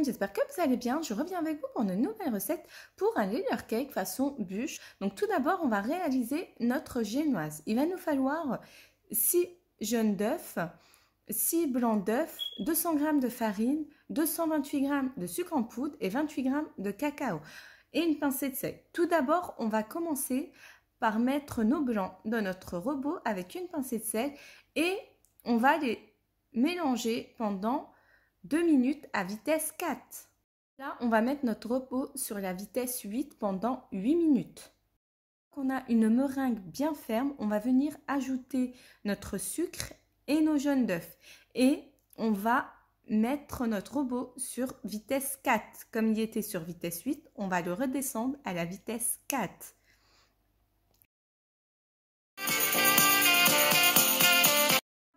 monde, j'espère que vous allez bien. Je reviens avec vous pour une nouvelle recette pour un layer cake façon bûche. Donc tout d'abord, on va réaliser notre génoise. Il va nous falloir 6 jaunes d'œufs, 6 blancs d'œufs, 200 g de farine, 228 g de sucre en poudre et 28 g de cacao et une pincée de sel. Tout d'abord, on va commencer par mettre nos blancs dans notre robot avec une pincée de sel et on va les mélanger pendant 2 minutes à vitesse 4. Là, on va mettre notre robot sur la vitesse 8 pendant 8 minutes. Quand on a une meringue bien ferme, on va venir ajouter notre sucre et nos jaunes d'œufs. Et on va mettre notre robot sur vitesse 4. Comme il était sur vitesse 8, on va le redescendre à la vitesse 4.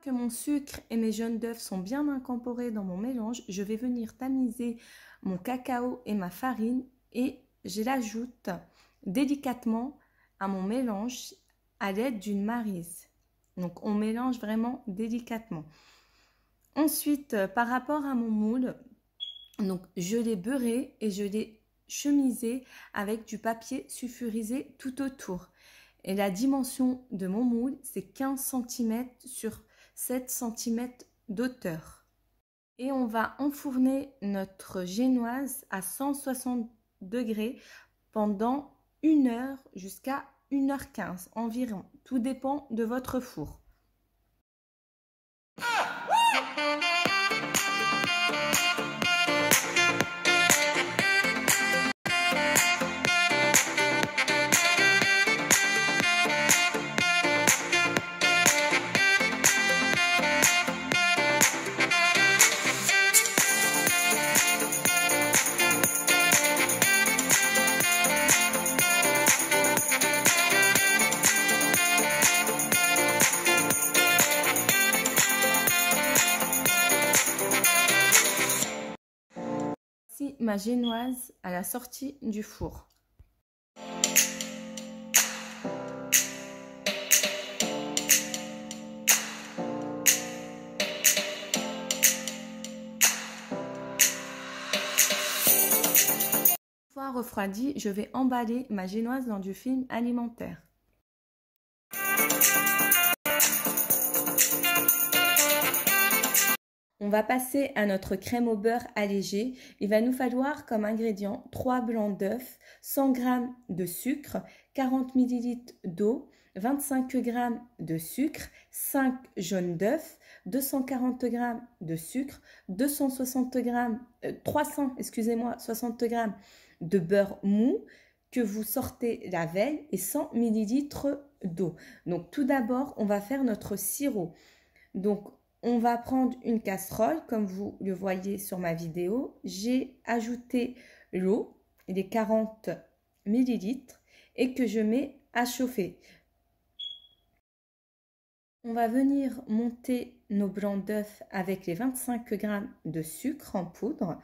Que mon sucre et mes jaunes d'œufs sont bien incorporés dans mon mélange, je vais venir tamiser mon cacao et ma farine et je l'ajoute délicatement à mon mélange à l'aide d'une maryse. Donc on mélange vraiment délicatement. Ensuite, par rapport à mon moule, donc je l'ai beurré et je l'ai chemisé avec du papier sulfurisé tout autour. Et la dimension de mon moule, c'est 15 cm sur 7 cm d'hauteur. Et on va enfourner notre génoise à 160 degrés pendant 1 heure jusqu'à 1h15 environ. Tout dépend de votre four. Voici ma génoise à la sortie du four. Une fois refroidie, je vais emballer ma génoise dans du film alimentaire. On va passer à notre crème au beurre allégée. Il va nous falloir comme ingrédients 3 blancs d'œufs, 100 g de sucre, 40 ml d'eau, 25 g de sucre, 5 jaunes d'œufs, 240 g de sucre, 360 g de beurre mou que vous sortez la veille et 100 ml d'eau. Donc tout d'abord, on va faire notre sirop. Donc on va prendre une casserole, comme vous le voyez sur ma vidéo. J'ai ajouté l'eau, les 40 ml, et que je mets à chauffer. On va venir monter nos blancs d'œufs avec les 25 g de sucre en poudre.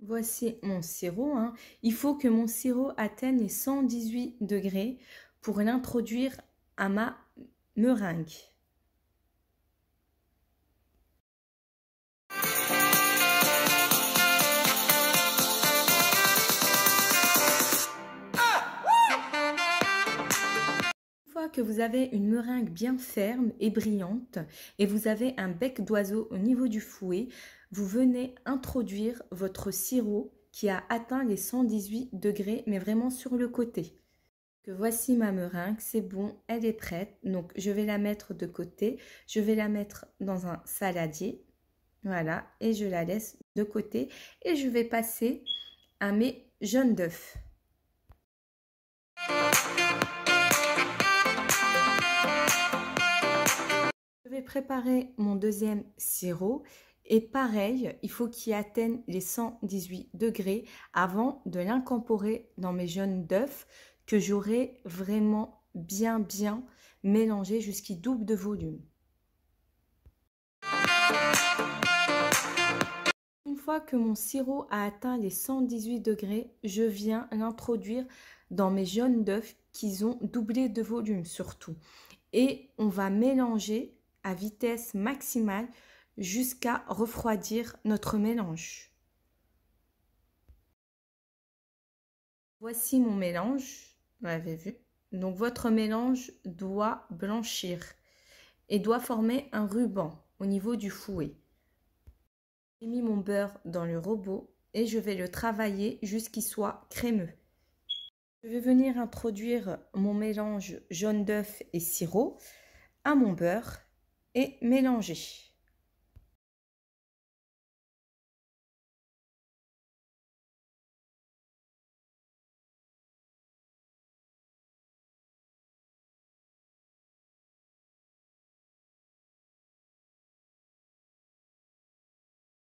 Voici mon sirop. Il faut que mon sirop atteigne les 118 degrés pour l'introduire à ma meringue. Une fois que vous avez une meringue bien ferme et brillante et vous avez un bec d'oiseau au niveau du fouet, vous venez introduire votre sirop qui a atteint les 118 degrés, mais vraiment sur le côté. Voici ma meringue, c'est bon, elle est prête. Donc je vais la mettre de côté, je vais la mettre dans un saladier, voilà, et je la laisse de côté. Et je vais passer à mes jaunes d'œufs. Je vais préparer mon deuxième sirop. Et pareil, il faut qu'il atteigne les 118 degrés avant de l'incorporer dans mes jaunes d'œufs que j'aurai vraiment bien mélangé jusqu'il double de volume. Une fois que mon sirop a atteint les 118 degrés, je viens l'introduire dans mes jaunes d'œufs qui ont doublé de volume surtout. et on va mélanger à vitesse maximale jusqu'à refroidir notre mélange. Voici mon mélange, vous l'avez vu. Donc votre mélange doit blanchir et doit former un ruban au niveau du fouet. J'ai mis mon beurre dans le robot et je vais le travailler jusqu'il soit crémeux. Je vais venir introduire mon mélange jaune d'œuf et sirop à mon beurre et mélanger.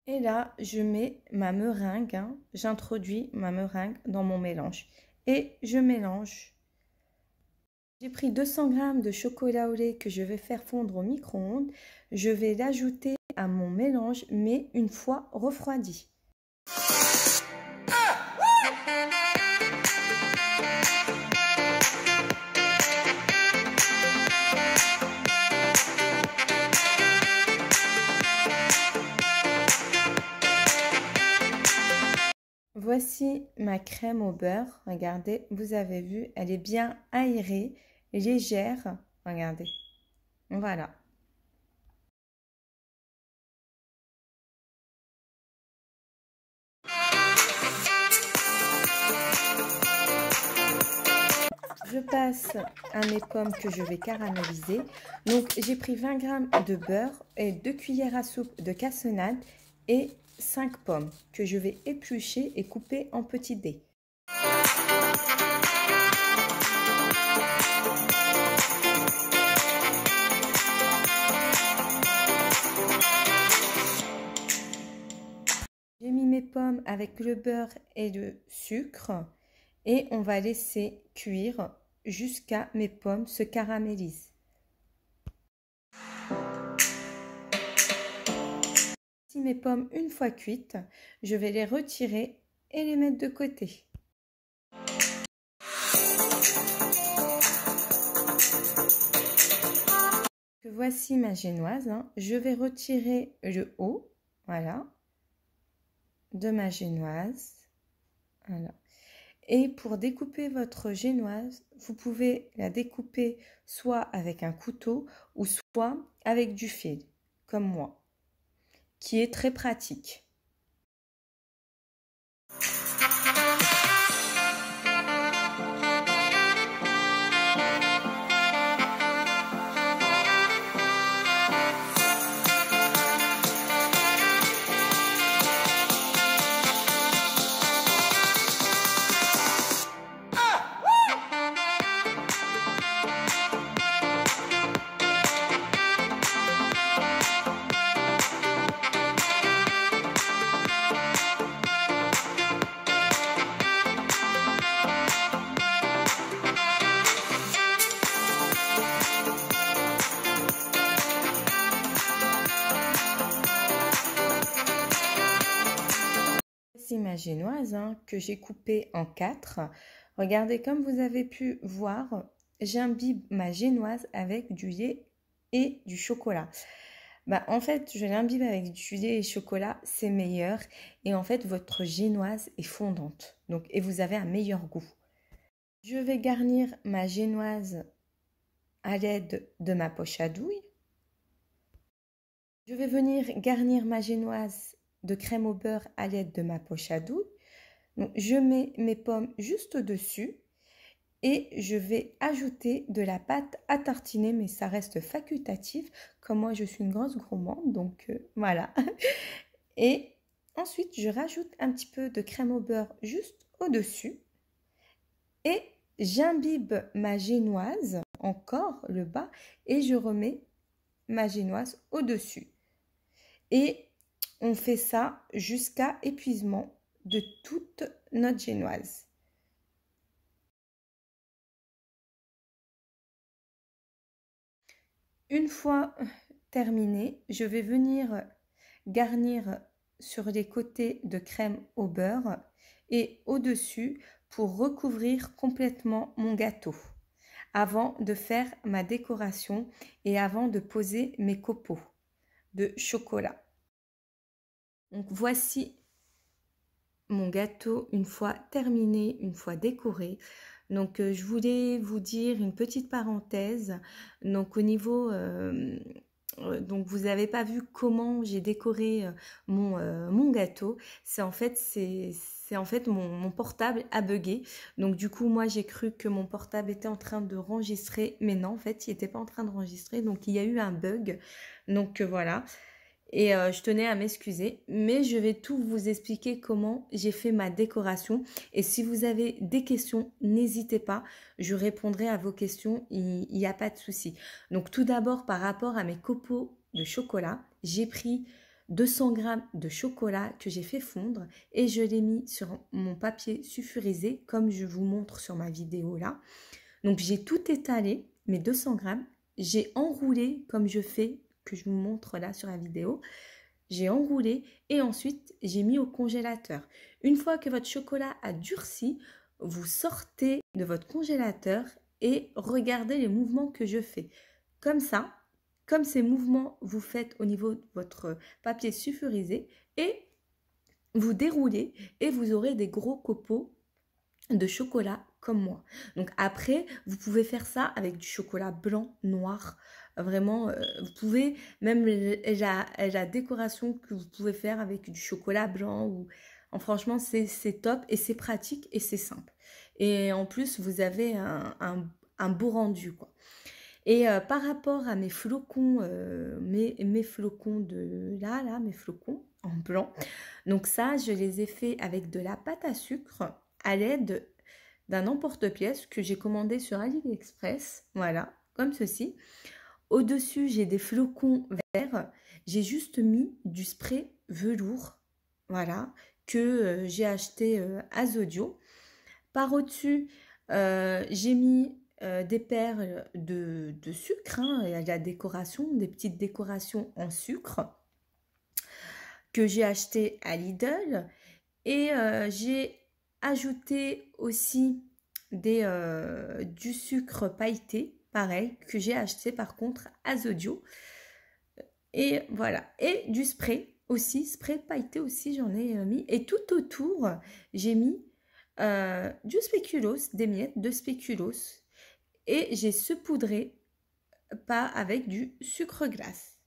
Et là, je mets ma meringue, j'introduis ma meringue dans mon mélange et je mélange. J'ai pris 200 g de chocolat au lait que je vais faire fondre au micro-ondes. Je vais l'ajouter à mon mélange, mais une fois refroidi. Voici ma crème au beurre. Regardez, vous avez vu, elle est bien aérée, légère. Regardez, voilà. Je passe à mes pommes que je vais caraméliser. Donc, j'ai pris 20 g de beurre et 2 cuillères à soupe de cassonade et 5 pommes que je vais éplucher et couper en petits dés. J'ai mis mes pommes avec le beurre et le sucre et on va laisser cuire jusqu'à mes pommes se caramélisent. Si mes pommes, une fois cuites, je vais les retirer et les mettre de côté. Voici ma génoise. Je vais retirer le haut, voilà, de ma génoise. Voilà. Et pour découper votre génoise, vous pouvez la découper soit avec un couteau ou soit avec du fil, comme moi, qui est très pratique. Ma génoise que j'ai coupée en 4. Regardez, comme vous avez pu voir, j'imbibe ma génoise avec du lait et du chocolat. En fait, je l'imbibe avec du lait et chocolat, c'est meilleur. Et en fait, votre génoise est fondante. Donc, et vous avez un meilleur goût. Je vais garnir ma génoise à l'aide de ma poche à douille. Je vais venir garnir ma génoise de crème au beurre à l'aide de ma poche à douille. Donc, je mets mes pommes juste au-dessus et je vais ajouter de la pâte à tartiner, mais ça reste facultatif. Comme moi, je suis une grosse gourmande, donc voilà. Et ensuite, je rajoute un petit peu de crème au beurre juste au-dessus et j'imbibe ma génoise, encore le bas, et je remets ma génoise au-dessus. Et on fait ça jusqu'à épuisement de toute notre génoise. Une fois terminé, je vais venir garnir sur les côtés de crème au beurre et au-dessus pour recouvrir complètement mon gâteau. avant de faire ma décoration et avant de poser mes copeaux de chocolat. Donc voici mon gâteau une fois terminé, une fois décoré. Donc je voulais vous dire une petite parenthèse. Donc au niveau donc vous n'avez pas vu comment j'ai décoré mon gâteau. C'est en fait mon portable a bugué. Donc du coup moi j'ai cru que mon portable était en train de enregistrer, mais non en fait il n'était pas en train d'enregistrer. Donc il y a eu un bug. Donc voilà. Et je tenais à m'excuser, mais je vais tout vous expliquer comment j'ai fait ma décoration. Et si vous avez des questions, n'hésitez pas, je répondrai à vos questions, il n'y a pas de souci. Donc tout d'abord, par rapport à mes copeaux de chocolat, j'ai pris 200 g de chocolat que j'ai fait fondre et je l'ai mis sur mon papier sulfurisé, comme je vous montre sur ma vidéo là. Donc j'ai tout étalé, mes 200 g, j'ai enroulé comme je fais, que je vous montre là sur la vidéo. J'ai enroulé et ensuite j'ai mis au congélateur. Une fois que votre chocolat a durci, vous sortez de votre congélateur et regardez les mouvements que je fais. Comme ça, comme ces mouvements vous faites au niveau de votre papier sulfurisé et vous déroulez et vous aurez des gros copeaux de chocolat comme moi. Donc après, vous pouvez faire ça avec du chocolat blanc, noir. Vraiment, vous pouvez, même la décoration que vous pouvez faire avec du chocolat blanc. Ou, franchement, c'est top et c'est pratique et c'est simple. Et en plus, vous avez un beau rendu, quoi. Et par rapport à mes flocons, mes flocons de là, mes flocons en blanc. Donc ça, je les ai fait avec de la pâte à sucre à l'aide d'un emporte-pièce que j'ai commandé sur AliExpress. Voilà, comme ceci. Au-dessus, j'ai des flocons verts. J'ai juste mis du spray velours, voilà, que j'ai acheté à Zodio. Par au-dessus, j'ai mis des perles de sucre, hein, et la décoration, des petites décorations en sucre que j'ai acheté à Lidl. Et j'ai ajouté aussi du sucre pailleté, pareil, que j'ai acheté par contre à Zodio. Et voilà, et du spray aussi, spray pailleté aussi, j'en ai mis. Et tout autour, j'ai mis du spéculoos, des miettes de spéculoos. Et j'ai saupoudré pas avec du sucre glace.